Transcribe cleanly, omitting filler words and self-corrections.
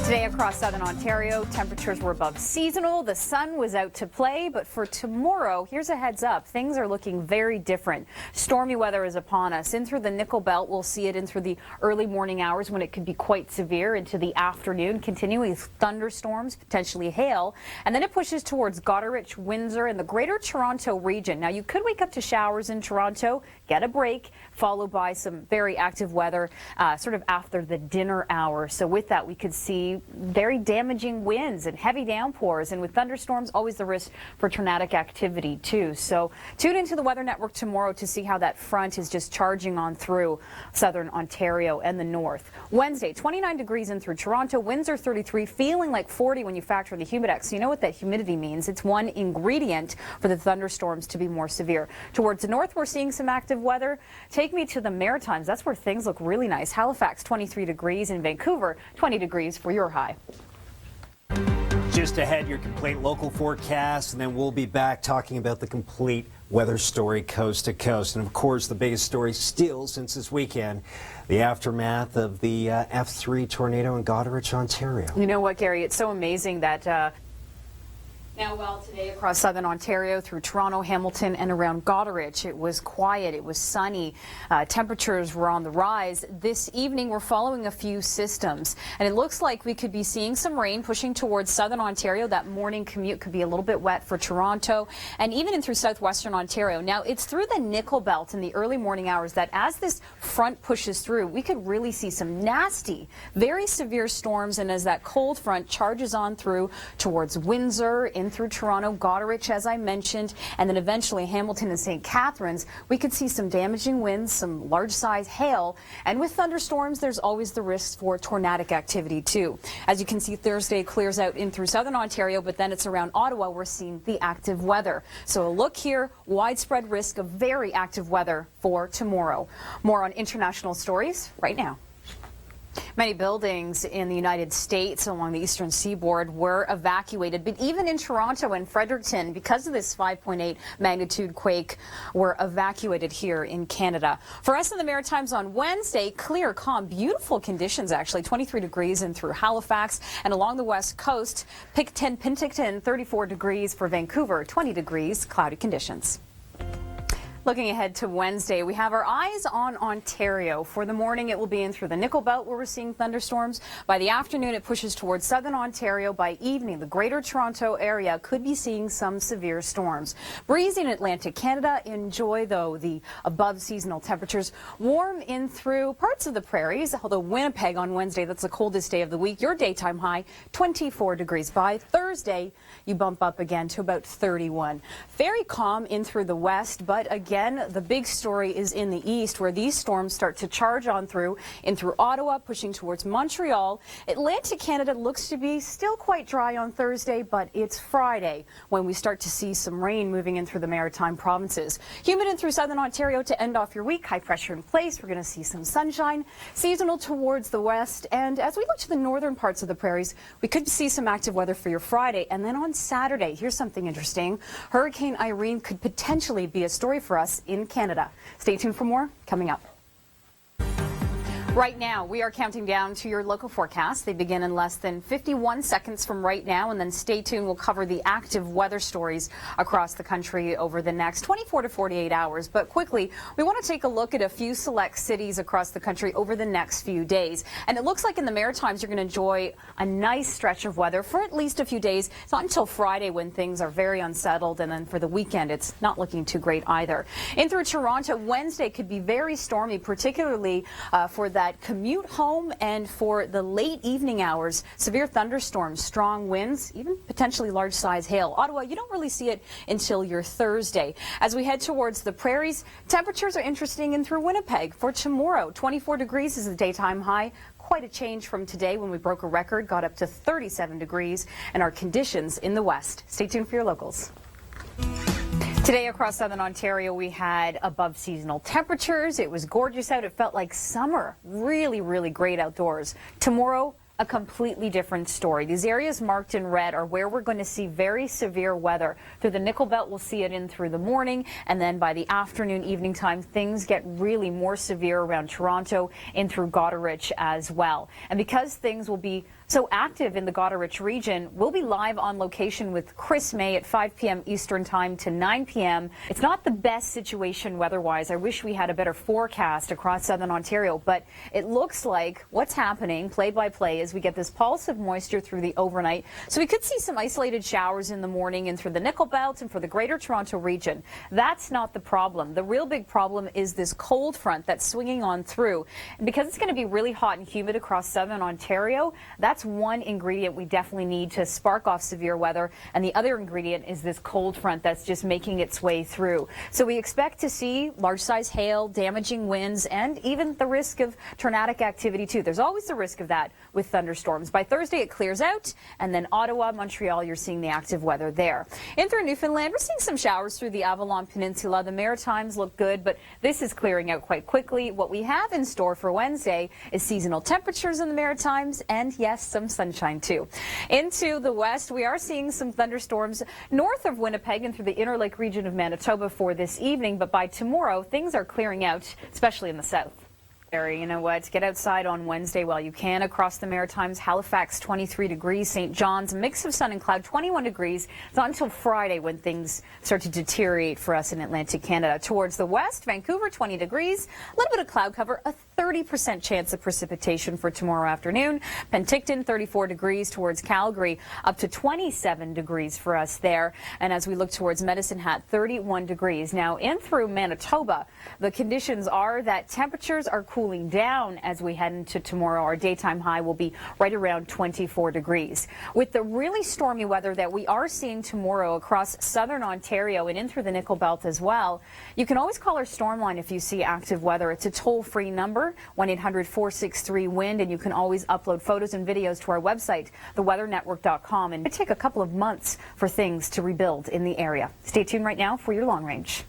Today across southern Ontario, temperatures were above seasonal. The sun was out to play, but for tomorrow, here's a heads up. Things are looking very different. Stormy weather is upon us. In through the Nickel Belt, we'll see it in through the early morning hours when it could be quite severe into the afternoon, continuing with thunderstorms, potentially hail, and then it pushes towards Goderich, Windsor, and the Greater Toronto region. Now, you could wake up to showers in Toronto, get a break, followed by some very active weather sort of after the dinner hour. So with that, we could see very damaging winds and heavy downpours, and with thunderstorms, always the risk for tornadic activity too. So tune into the Weather Network tomorrow to see how that front is just charging on through southern Ontario and the north. Wednesday, 29 degrees in through Toronto, Windsor 33, feeling like 40 when you factor the humidex. So you know what that humidity means. It's one ingredient for the thunderstorms to be more severe. Towards the north, we're seeing some active weather. Take me to the Maritimes. That's where things look really nice. Halifax, 23 degrees, in Vancouver, 20 degrees for your high. Just ahead, your complete local forecast, and then we'll be back talking about the complete weather story coast to coast. And of course, the biggest story still since this weekend, the aftermath of the F3 tornado in Goderich, Ontario. You know what, Gary? It's so amazing that today across southern Ontario through Toronto, Hamilton, and around Goderich, it was quiet, it was sunny, temperatures were on the rise. This evening, we're following a few systems, and it looks like we could be seeing some rain pushing towards southern Ontario. That morning commute could be a little bit wet for Toronto, and even in through southwestern Ontario. Now, it's through the Nickel Belt in the early morning hours that as this front pushes through, we could really see some nasty, very severe storms, and as that cold front charges on through towards Windsor, in through Toronto, Goderich, as I mentioned, and then eventually Hamilton and St. Catharines, we could see some damaging winds, some large-size hail, and with thunderstorms, there's always the risk for tornadic activity, too. As you can see, Thursday clears out in through southern Ontario, but then it's around Ottawa we're seeing the active weather. So a look here, widespread risk of very active weather for tomorrow. More on international stories right now. Many buildings in the United States along the eastern seaboard were evacuated, but even in Toronto and Fredericton, because of this 5.8 magnitude quake, were evacuated here in Canada. For us in the Maritimes on Wednesday, clear, calm, beautiful conditions actually, 23 degrees in through Halifax, and along the west coast, Picton, 34 degrees for Vancouver, 20 degrees, cloudy conditions. Looking ahead to Wednesday, we have our eyes on Ontario. For the morning, it will be in through the Nickel Belt where we're seeing thunderstorms. By the afternoon, it pushes towards southern Ontario. By evening, the Greater Toronto area could be seeing some severe storms. Breezy in Atlantic Canada. Enjoy, though, the above seasonal temperatures. Warm in through parts of the prairies, although Winnipeg on Wednesday, that's the coldest day of the week. Your daytime high, 24 degrees. By Thursday, you bump up again to about 31. Very calm in through the west, but again, the big story is in the east, where these storms start to charge on through, in through Ottawa, pushing towards Montreal. Atlantic Canada looks to be still quite dry on Thursday, but it's Friday when we start to see some rain moving in through the maritime provinces. Humid in through southern Ontario to end off your week. High pressure in place. We're going to see some sunshine. Seasonal towards the west. And as we look to the northern parts of the prairies, we could see some active weather for your Friday. And then on Saturday, here's something interesting. Hurricane Irene could potentially be a story for us in Canada. Stay tuned for more coming up. Right now, we are counting down to your local forecast. They begin in less than 51 seconds from right now, and then stay tuned. We'll cover the active weather stories across the country over the next 24 to 48 hours. But quickly, we want to take a look at a few select cities across the country over the next few days. And it looks like in the Maritimes, you're going to enjoy a nice stretch of weather for at least a few days. It's not until Friday when things are very unsettled, and then for the weekend, it's not looking too great either. In through Toronto, Wednesday could be very stormy, particularly for that commute home and for the late evening hours. Severe thunderstorms, strong winds, even potentially large size hail. Ottawa, you don't really see it until your Thursday. As we head towards the prairies, temperatures are interesting in through Winnipeg. For tomorrow, 24 degrees is the daytime high. Quite a change from today when we broke a record, got up to 37 degrees, and our conditions in the west. Stay tuned for your locals. Today across southern Ontario, we had above seasonal temperatures. It was gorgeous out. It felt like summer. Really, really great outdoors. Tomorrow, a completely different story. These areas marked in red are where we're going to see very severe weather. Through the Nickel Belt, we'll see it in through the morning, and then by the afternoon, evening time, things get really more severe around Toronto, in through Goderich as well. And because things will be so active in the Goderich region, we'll be live on location with Chris May at 5 p.m. Eastern Time to 9 p.m. It's not the best situation weather-wise. I wish we had a better forecast across southern Ontario, but it looks like what's happening play-by-play is we get this pulse of moisture through the overnight. So we could see some isolated showers in the morning and through the Nickel Belt and for the Greater Toronto region. That's not the problem. The real big problem is this cold front that's swinging on through. And because it's going to be really hot and humid across southern Ontario, that's one ingredient we definitely need to spark off severe weather, and the other ingredient is this cold front that's just making its way through. So we expect to see large-size hail, damaging winds, and even the risk of tornadic activity too. There's always the risk of that with thunderstorms. By Thursday it clears out, and then Ottawa, Montreal, you're seeing the active weather there. In through Newfoundland, we're seeing some showers through the Avalon Peninsula. The Maritimes look good, but this is clearing out quite quickly. What we have in store for Wednesday is seasonal temperatures in the Maritimes, and yes, some sunshine too. Into the west, we are seeing some thunderstorms north of Winnipeg and through the Inner Lake region of Manitoba for this evening, but by tomorrow, things are clearing out, especially in the south. You know what? Get outside on Wednesday while you can across the Maritimes. Halifax 23 degrees, St. John's a mix of sun and cloud 21 degrees. It's not until Friday when things start to deteriorate for us in Atlantic Canada. Towards the west, Vancouver 20 degrees, a little bit of cloud cover, a 30% chance of precipitation for tomorrow afternoon. Penticton 34 degrees, towards Calgary up to 27 degrees for us there. And as we look towards Medicine Hat, 31 degrees. Now in through Manitoba, the conditions are that temperatures are cooling down as we head into tomorrow. Our daytime high will be right around 24 degrees. With the really stormy weather that we are seeing tomorrow across southern Ontario and in through the Nickel Belt as well, you can always call our storm line if you see active weather. It's a toll-free number, 1-800-463-WIND, and you can always upload photos and videos to our website, theweathernetwork.com, and it take a couple of months for things to rebuild in the area. Stay tuned right now for your long range.